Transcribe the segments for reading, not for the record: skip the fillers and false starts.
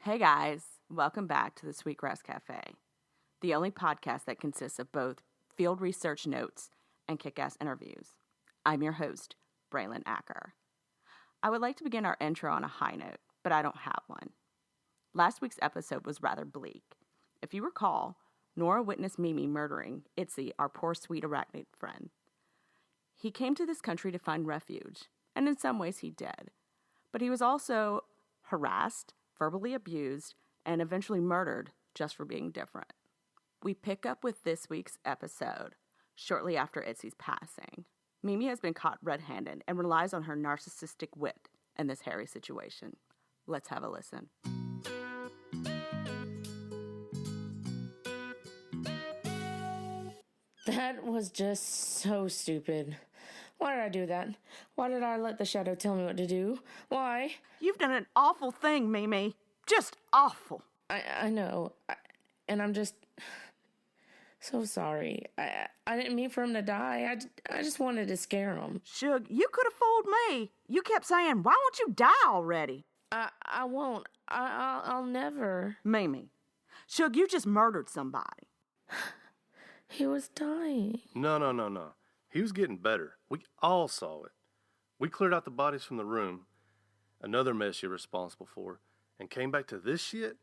Hey guys, welcome back to the Sweetgrass Cafe, the only podcast that consists of both field research notes and kick-ass interviews. I'm your host, Braylon Acker. I would like to begin our intro on a high note, but I don't have one. Last week's episode was rather bleak. If you recall, Nora witnessed Mimi murdering Itsy, our poor sweet arachnid friend. He came to this country to find refuge, and in some ways he did. But he was also harassed, verbally abused, and eventually murdered just for being different. We pick up with this week's episode, shortly after Itsy's passing. Mimi has been caught red-handed and relies on her narcissistic wit in this hairy situation. Let's have a listen. That was just so stupid. Why did I do that? Why did I let the shadow tell me what to do? Why? You've done an awful thing, Mimi. Just awful. I know. And I'm just so sorry. I didn't mean for him to die. I just wanted to scare him. Shug, you could have fooled me. You kept saying, why won't you die already? I won't. I'll never. Mimi. Shug, you just murdered somebody. He was dying. No. He was getting better. We all saw it. We cleared out the bodies from the room, another mess you're responsible for, and came back to this shit?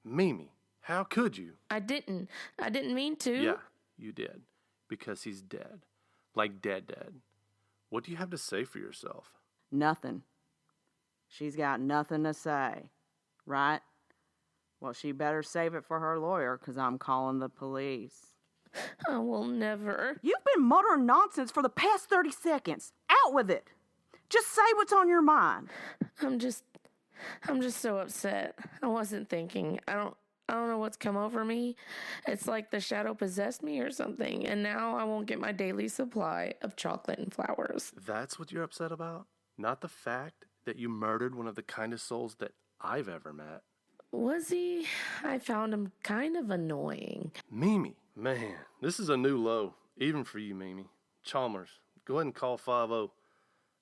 Mimi, how could you? I didn't mean to. Yeah, you did. Because he's dead. Like dead. What do you have to say for yourself? Nothing. She's got nothing to say, right? Well, she better save it for her lawyer, because I'm calling the police. I will never. You've been muttering nonsense for the past 30 seconds. Out with it. Just say what's on your mind. I'm just so upset. I wasn't thinking. I don't know what's come over me. It's like the shadow possessed me or something, and now I won't get my daily supply of chocolate and flowers. That's what you're upset about? Not the fact that you murdered one of the kindest souls that I've ever met. Was he? I found him kind of annoying. Mimi, man, this is a new low, even for you, Mimi. Chalmers, go ahead and call 5-0.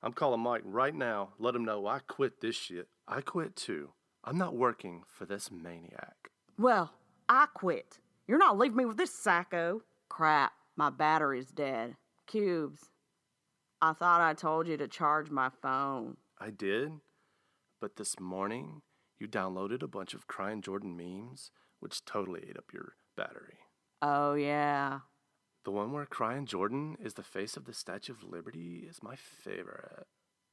I'm calling Mike right now. Let him know I quit this shit. I quit too. I'm not working for this maniac. Well, I quit. You're not leaving me with this psycho. Crap, my battery's dead. Cubes, I thought I told you to charge my phone. I did, but this morning you downloaded a bunch of Crying Jordan memes, which totally ate up your battery. Oh, yeah. The one where Crying Jordan is the face of the Statue of Liberty is my favorite.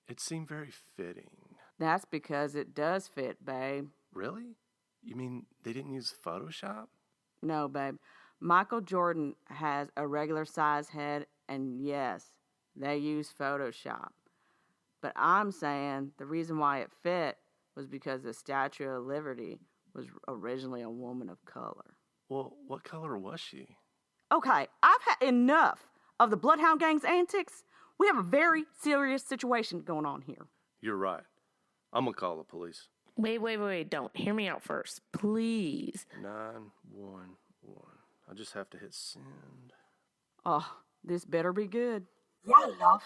It seemed very fitting. That's because it does fit, babe. Really? You mean they didn't use Photoshop? No, babe. Michael Jordan has a regular size head, and yes, they use Photoshop. But I'm saying the reason why it fit was because the Statue of Liberty was originally a woman of color. Well, what color was she? Okay, I've had enough of the Bloodhound Gang's antics. We have a very serious situation going on here. You're right. I'm gonna call the police. Wait, don't. Hear me out first. Please. 911. I just have to hit send. Oh, this better be good. Yeah, love.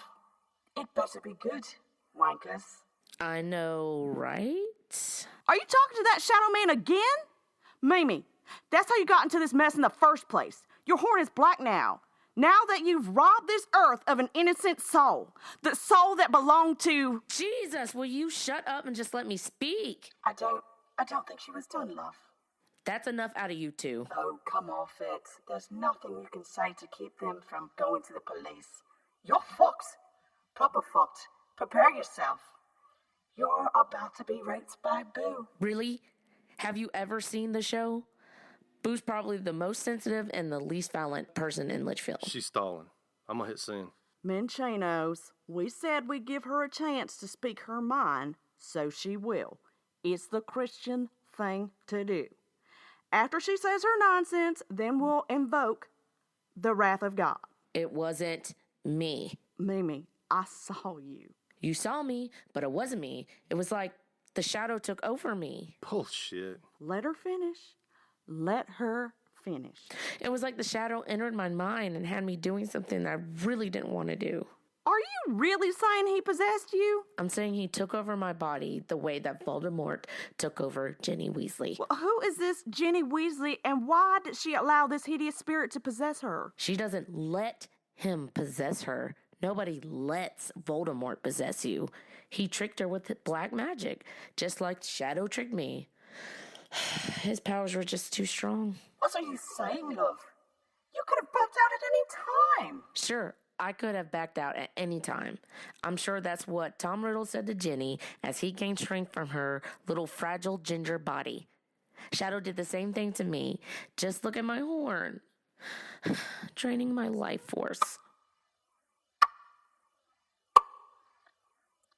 It better be good, wankers. I know, right? Are you talking to that Shadowman again? Mimi, that's how you got into this mess in the first place. Your horn is black now. Now that you've robbed this earth of an innocent soul. The soul that belonged to... Jesus, will you shut up and just let me speak? I don't think she was done, love. That's enough out of you two. Oh, come off it. There's nothing you can say to keep them from going to the police. You're fucked. Proper fucked. Prepare yourself. You're about to be raped by Boo. Really? Have you ever seen the show? Boo's probably the most sensitive and the least violent person in Litchfield. She's stalling. I'm gonna hit send. Mincinos, we said we'd give her a chance to speak her mind, so she will. It's the Christian thing to do. After she says her nonsense, then we'll invoke the wrath of God. It wasn't me. Mimi, I saw you. You saw me, but it wasn't me. It was like the shadow took over me. Bullshit. Let her finish. Let her finish. It was like the shadow entered my mind and had me doing something I really didn't want to do. Are you really saying he possessed you? I'm saying he took over my body the way that Voldemort took over Ginny Weasley. Well, who is this Ginny Weasley, and why did she allow this hideous spirit to possess her? She doesn't let him possess her. Nobody lets Voldemort possess you. He tricked her with black magic, just like Shadow tricked me. His powers were just too strong. What are you saying, love? You could have backed out at any time. Sure, I could have backed out at any time. I'm sure that's what Tom Riddle said to Ginny as he gained strength from her little fragile ginger body. Shadow did the same thing to me. Just look at my horn. Draining my life force.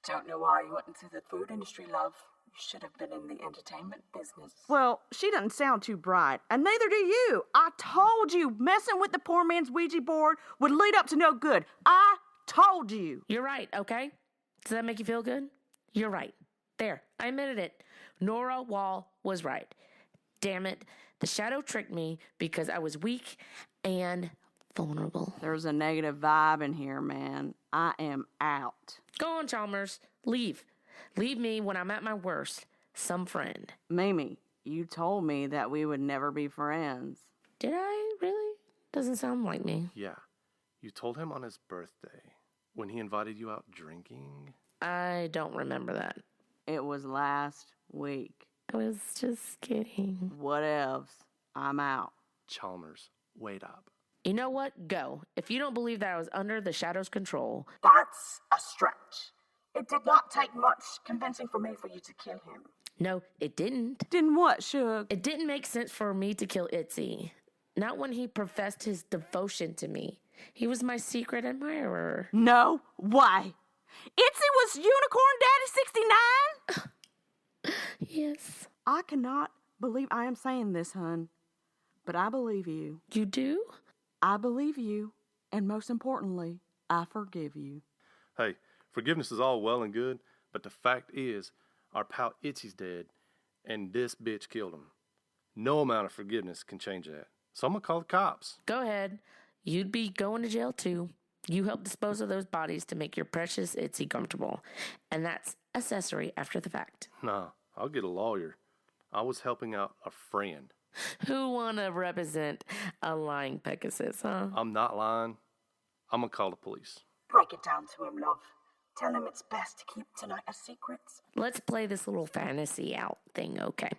Don't know why you went into the food industry, love. You should have been in the entertainment business. Well, she doesn't sound too bright, and neither do you. I told you messing with the poor man's Ouija board would lead up to no good. I told you. You're right, okay? Does that make you feel good? You're right. There, I admitted it. Nora Wall was right. Damn it. The Shadow tricked me because I was weak and vulnerable. There's a negative vibe in here, man. I am out. Go on, Chalmers. Leave. Leave me when I'm at my worst. Some friend. Mimi, you told me that we would never be friends. Did I? Really? Doesn't sound like me. Yeah. You told him on his birthday when he invited you out drinking? I don't remember that. It was last week. I was just kidding. What else? I'm out. Chalmers, wait up. You know what? Go. If you don't believe that I was under the Shadow's control. That's a stretch. It did not take much convincing for me for you to kill him. No, it didn't. Didn't what, Suge? It didn't make sense for me to kill Itsy. Not when he professed his devotion to me. He was my secret admirer. No way. Itsy was Unicorn Daddy 69? Yes. I cannot believe I am saying this, hun. But I believe you. You do? I believe you. And most importantly, I forgive you. Hey, forgiveness is all well and good, but the fact is, our pal Itsy's dead, and this bitch killed him. No amount of forgiveness can change that. So I'm gonna call the cops. Go ahead. You'd be going to jail too. You helped dispose of those bodies to make your precious Itsy comfortable. And that's accessory after the fact. Nah, I'll get a lawyer. I was helping out a friend. Who wanna represent a lying Pegasus, huh? I'm not lying. I'm gonna call the police. Break it down to him, love. Tell him it's best to keep tonight a secret. Let's play this little fantasy out thing, okay?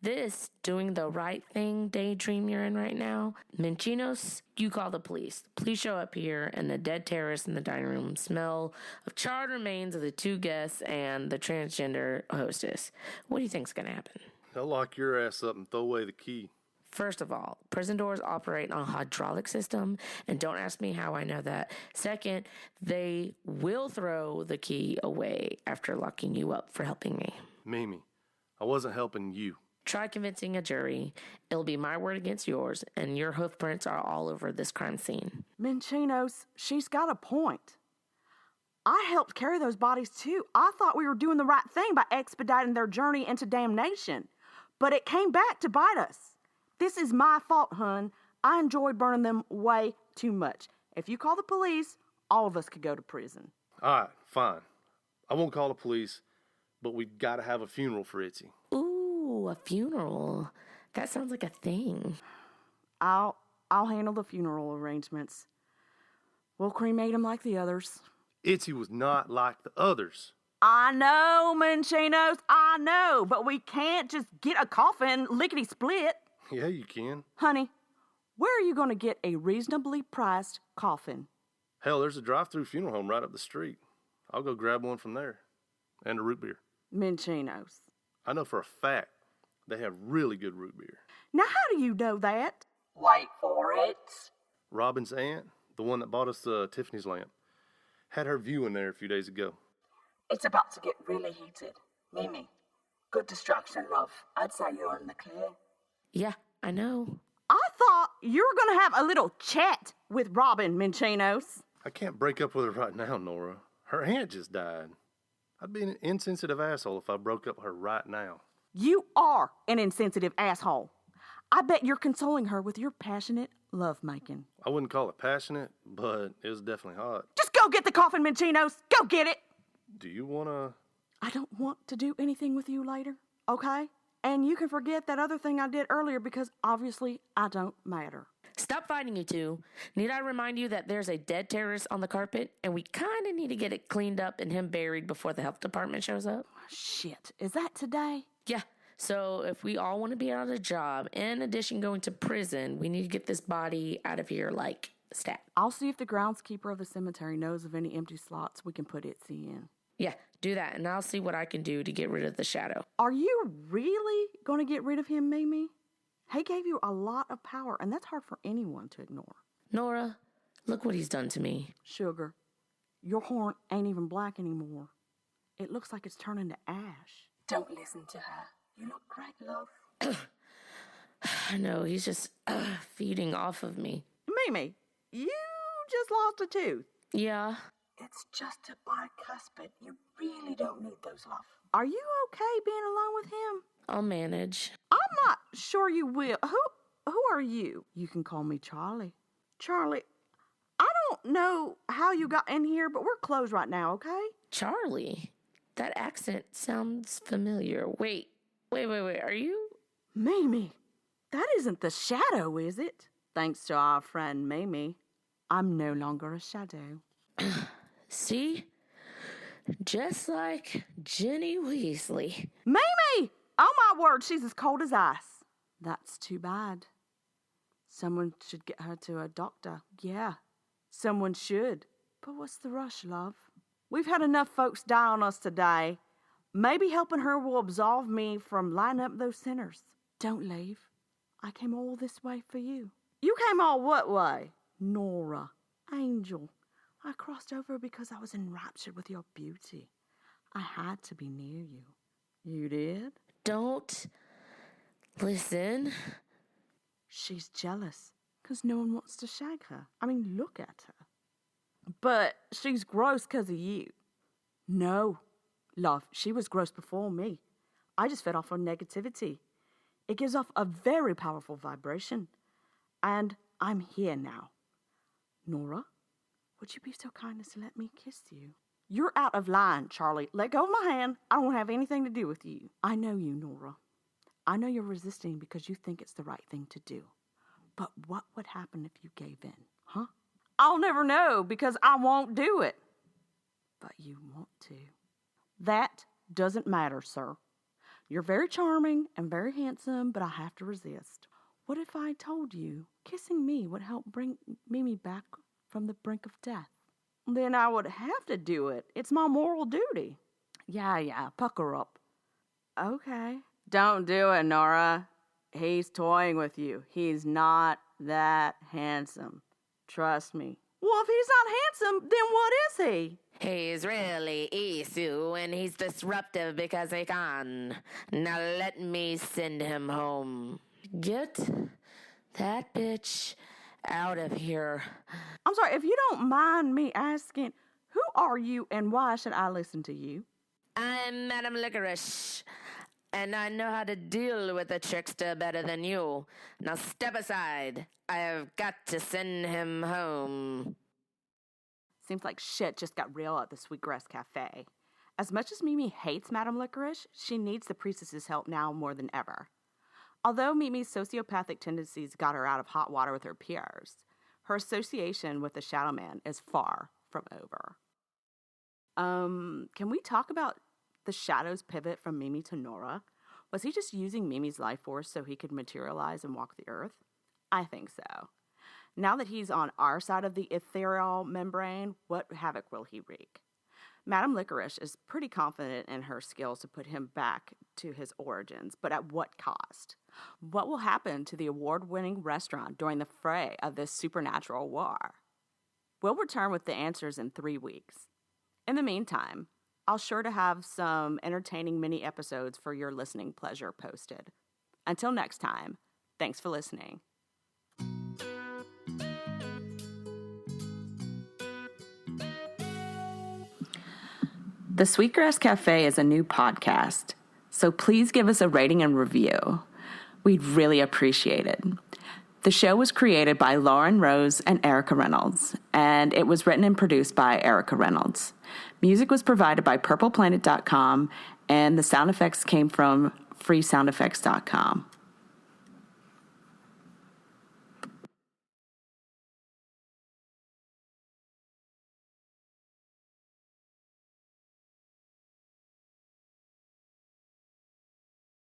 This doing the right thing daydream you're in right now, Mincinos, you call the police. Please show up here, and the dead terrorists in the dining room smell of charred remains of the 2 guests and the transgender hostess. What do you think's gonna happen? They'll lock your ass up and throw away the key. First of all, prison doors operate on a hydraulic system, and don't ask me how I know that. Second, they will throw the key away after locking you up for helping me. Mimi, I wasn't helping you. Try convincing a jury. It'll be my word against yours, and your hoof prints are all over this crime scene. Mincinos, she's got a point. I helped carry those bodies too. I thought we were doing the right thing by expediting their journey into damnation. But it came back to bite us. This is my fault, hun. I enjoyed burning them way too much. If you call the police, all of us could go to prison. All right, fine. I won't call the police, but we gotta have a funeral for Itsy. Ooh, a funeral. That sounds like a thing. I'll handle the funeral arrangements. We'll cremate him like the others. Itsy was not like the others. I know, Mincinos, I know, but we can't just get a coffin lickety-split. Yeah, you can. Honey, where are you going to get a reasonably priced coffin? Hell, there's a drive-through funeral home right up the street. I'll go grab one from there. And a root beer. Mincinos. I know for a fact they have really good root beer. Now, how do you know that? Wait for it. Robin's aunt, the one that bought us the Tiffany's lamp, had her viewing there a few days ago. It's about to get really heated. Mimi, good distraction, love. I'd say you're in the clear. Yeah, I know. I thought you were going to have a little chat with Robin, Mincinos. I can't break up with her right now, Nora. Her aunt just died. I'd be an insensitive asshole if I broke up with her right now. You are an insensitive asshole. I bet you're consoling her with your passionate Love-making. I wouldn't call it passionate, but it was definitely hot. Just go get the coffin, Mincinos. Go get it. Do you want to... I don't want to do anything with you later, okay? And you can forget that other thing I did earlier because obviously I don't matter. Stop fighting, you two. Need I remind you that there's a dead terrorist on the carpet, and we kind of need to get it cleaned up and him buried before the health department shows up? Shit, is that today? Yeah. So if we all want to be out of the job, in addition going to prison, we need to get this body out of here like stat. I'll see if the groundskeeper of the cemetery knows of any empty slots we can put Itsy in. Yeah, do that, and I'll see what I can do to get rid of the shadow. Are you really going to get rid of him, Mimi? He gave you a lot of power, and that's hard for anyone to ignore. Nora, look what he's done to me. Sugar, your horn ain't even black anymore. It looks like it's turning to ash. Don't listen to her. You look great, love. I know, he's just feeding off of me. Mimi, you just lost a tooth. Yeah. It's just a bicuspid. You really don't need those, love. Are you okay being alone with him? I'll manage. I'm not sure you will. Who are you? You can call me Charlie. Charlie, I don't know how you got in here, but we're closed right now, okay? Charlie? That accent sounds familiar. Wait. Are you? Mimi, that isn't the shadow, is it? Thanks to our friend Mimi, I'm no longer a shadow. See? Just like Ginny Weasley. Mimi! Oh my word, she's as cold as ice. That's too bad. Someone should get her to a doctor. Yeah, someone should. But what's the rush, love? We've had enough folks die on us today. Maybe helping her will absolve me from lining up those sinners. Don't leave. I came all this way for you. You came all what way? Nora, Angel. I crossed over because I was enraptured with your beauty. I had to be near you. You did? Don't listen. She's jealous because no one wants to shag her. I mean, look at her. But she's gross because of you. No, love, she was gross before me. I just fed off her negativity. It gives off a very powerful vibration. And I'm here now. Nora, would you be so kind as to let me kiss you? You're out of line, Charlie. Let go of my hand. I don't have anything to do with you. I know you, Nora. I know you're resisting because you think it's the right thing to do. But what would happen if you gave in, huh? I'll never know because I won't do it. But you want to. That doesn't matter, sir. You're very charming and very handsome, but I have to resist. What if I told you kissing me would help bring Mimi back from the brink of death? Then I would have to do it. It's my moral duty. Yeah, pucker up. Okay. Don't do it, Nora. He's toying with you. He's not that handsome. Trust me. Well, if he's not handsome, then what is he? He's really Issy, and he's disruptive because he can. Now let me send him home. Get that bitch out of here. I'm sorry, if you don't mind me asking, who are you and why should I listen to you? I'm Madame Licorice, and I know how to deal with a trickster better than you. Now step aside. I have got to send him home. Seems like shit just got real at the Sweetgrass Cafe. As much as Mimi hates Madame Licorice, she needs the priestess's help now more than ever. Although Mimi's sociopathic tendencies got her out of hot water with her peers, her association with the Shadowman is far from over. Can we talk about the Shadow's pivot from Mimi to Nora? Was he just using Mimi's life force so he could materialize and walk the earth? I think so. Now that he's on our side of the ethereal membrane, what havoc will he wreak? Madame Licorice is pretty confident in her skills to put him back to his origins, but at what cost? What will happen to the award-winning restaurant during the fray of this supernatural war? We'll return with the answers in 3 weeks. In the meantime, I'll sure to have some entertaining mini episodes for your listening pleasure posted. Until next time, thanks for listening. The Sweetgrass Cafe is a new podcast, so please give us a rating and review. We'd really appreciate it. The show was created by Lauren Rose and Erika Reynolds, and it was written and produced by Erika Reynolds. Music was provided by purpleplanet.com, and the sound effects came from freesoundeffects.com.